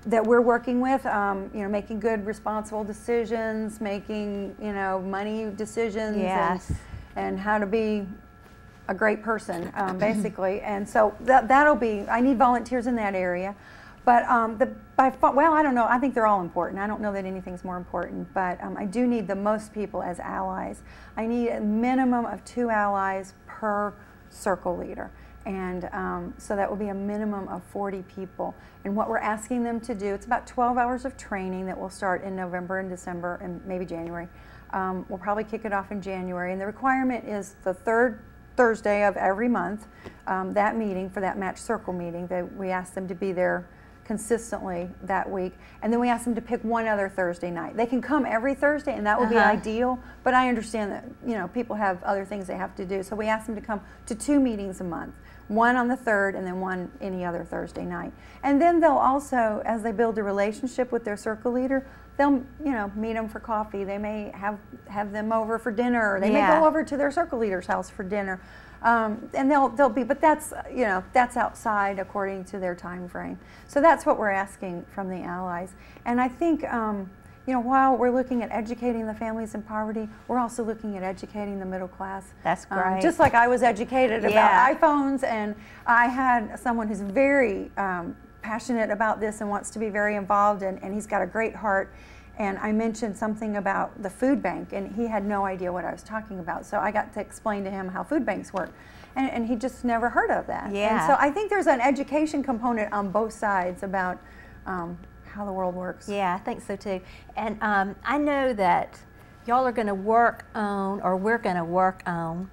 that we're working with, you know, making good, responsible decisions, making, you know, money decisions, Yes. and how to be a great person, basically. And so that'll be, I need volunteers in that area. But well, I don't know, I think they're all important. I don't know that anything's more important, but I do need the most people as allies. I need a minimum of 2 allies per circle leader. And so that will be a minimum of 40 people. And what we're asking them to do, it's about 12 hours of training that will start in November and December and maybe January. We'll probably kick it off in January. And the requirement is the 3rd Thursday of every month, that meeting, for that match circle meeting, that we ask them to be there consistently that week. And then we ask them to pick one other Thursday night. They can come every Thursday, and that would be ideal, but I understand that, you know, people have other things they have to do. So we ask them to come to 2 meetings a month, one on the 3rd and then one any other Thursday night. And then they'll also, as they build a relationship with their circle leader, they'll, you know, meet them for coffee. They may have them over for dinner, or they may go over to their circle leader's house for dinner. And they'll be, but that's, you know, that's outside according to their time frame. So that's what we're asking from the allies. And I think, you know, while we're looking at educating the families in poverty, we're also looking at educating the middle class. That's great. Just like I was educated about iPhones, and I had someone who's very passionate about this and wants to be very involved, and he's got a great heart. And I mentioned something about the food bank, and he had no idea what I was talking about. So I got to explain to him how food banks work, and he just never heard of that. Yeah. And so I think there's an education component on both sides about how the world works. Yeah, I think so too. And I know that y'all are going to work on, or we're going to work on,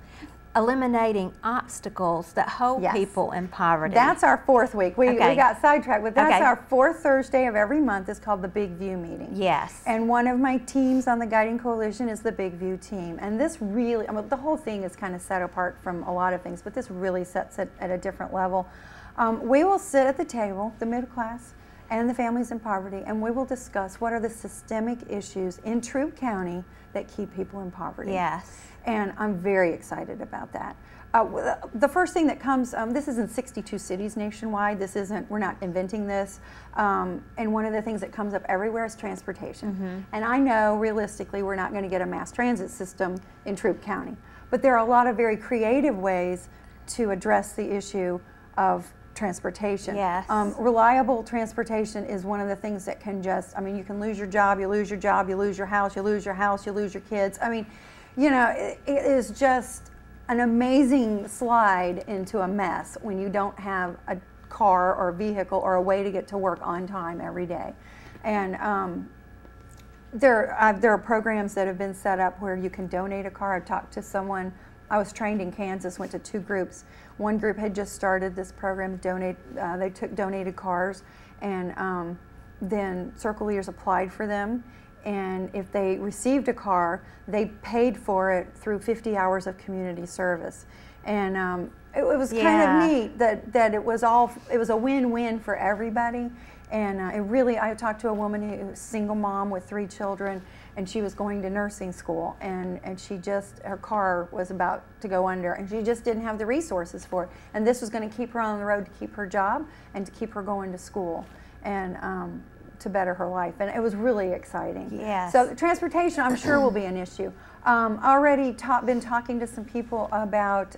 eliminating obstacles that hold people in poverty. That's our 4th week. We got sidetracked, but that's our 4th Thursday of every month. Is called the Big View meeting. Yes. And one of my teams on the Guiding Coalition is the Big View team. And this really, I mean, the whole thing is kind of set apart from a lot of things, but this really sets it at a different level. We will sit at the table, the middle class and the families in poverty, and we will discuss what are the systemic issues in Troup County that keep people in poverty. Yes. And I'm very excited about that. The first thing that comes, this is in 62 cities nationwide. This isn't, we're not inventing this. And one of the things that comes up everywhere is transportation. And I know realistically we're not going to get a mass transit system in Troup County. But there are a lot of very creative ways to address the issue of transportation. Yes. Reliable transportation is one of the things that can just, I mean, you can lose your job, you lose your job, you lose your house, you lose your house, you lose your kids. I mean, you know, it is just an amazing slide into a mess when you don't have a car or a vehicle or a way to get to work on time every day. And there are programs that have been set up where you can donate a car. I talked to someone, I was trained in Kansas, went to 2 groups. One group had just started this program, they took donated cars, and then circle leaders applied for them. And if they received a car, they paid for it through 50 hours of community service. And it was kind of neat that it was a win-win for everybody. And it really, I talked to a woman who was a single mom with 3 children, and she was going to nursing school, and she just, her car was about to go under, and she just didn't have the resources for it. And this was going to keep her on the road to keep her job and to keep her going to school, and to better her life. And it was really exciting. Yes. So transportation, I'm sure, will be an issue. Already been talking to some people about,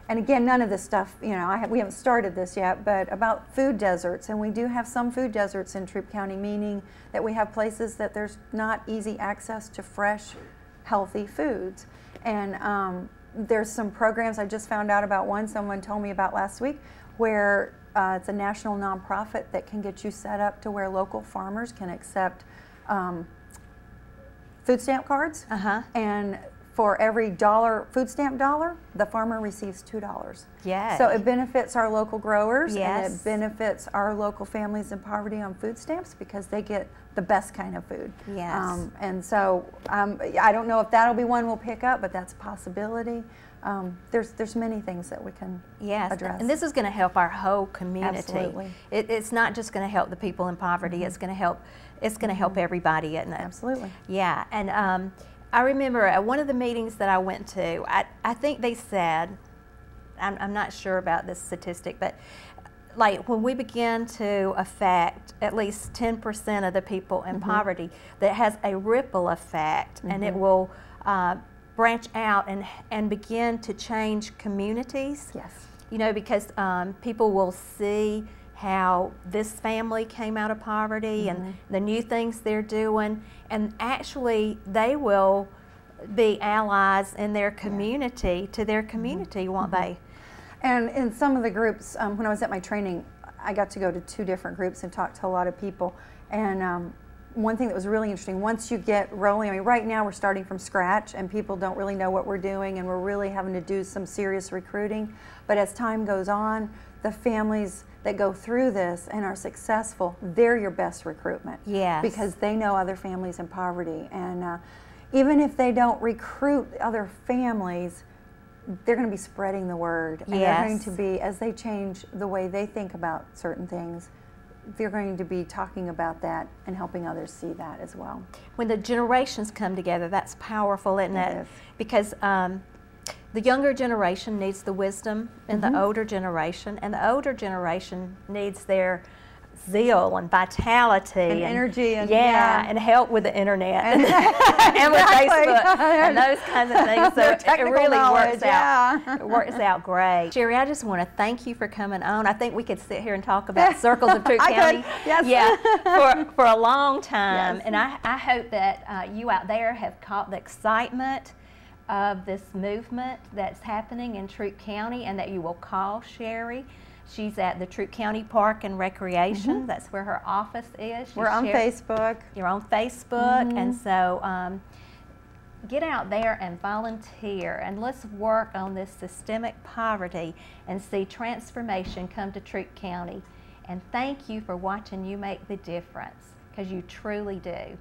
and again, none of this stuff, you know, we haven't started this yet, but about food deserts. And we do have some food deserts in Troup County, meaning that we have places that there's not easy access to fresh, healthy foods. And there's some programs, I just found out about one someone told me about last week, where it's a national nonprofit that can get you set up to where local farmers can accept food stamp cards. And for every food stamp dollar, the farmer receives $2. Yes. So it benefits our local growers, Yes. and it benefits our local families in poverty on food stamps because they get the best kind of food. Yes. And so I don't know if that'll be one we'll pick up, but that's a possibility. There's many things that we can address. And this is going to help our whole community. Absolutely. It's not just going to help the people in poverty. It's going to help. It's going to help everybody, isn't it? Absolutely. Yeah. And I remember at one of the meetings that I went to, I think they said, I'm not sure about this statistic, but like when we begin to affect at least 10% of the people in poverty, that has a ripple effect, and it will branch out and begin to change communities. Yes. You know, because people will see how this family came out of poverty and the new things they're doing, and actually they will be allies in their community, to their community, won't they? And in some of the groups, when I was at my training, I got to go to 2 different groups and talk to a lot of people. And one thing that was really interesting, once you get rolling, I mean, right now we're starting from scratch and people don't really know what we're doing, and we're really having to do some serious recruiting. But as time goes on, the families that go through this and are successful, they're your best recruitment. Yes. Because they know other families in poverty. And even if they don't recruit other families, they're going to be spreading the word. And they're going to be, as they change the way they think about certain things, they're going to be talking about that and helping others see that as well. When the generations come together, that's powerful, isn't it? It is. Because the younger generation needs the wisdom in the older generation, and the older generation needs their zeal and vitality and energy and and help with the internet and with Facebook and those kinds of things. So it really works out. It works out great. Sherri, I just want to thank you for coming on. I think we could sit here and talk about Circles of Troup County. For a long time. And I hope that you out there have caught the excitement of this movement that's happening in Troup County, and that you will call Sherri. She's at the Troup County Park and Recreation. That's where her office is. We're on Facebook. You're on Facebook, and so get out there and volunteer, and let's work on this systemic poverty and see transformation come to Troup County. And thank you for watching You Make the Difference, because you truly do.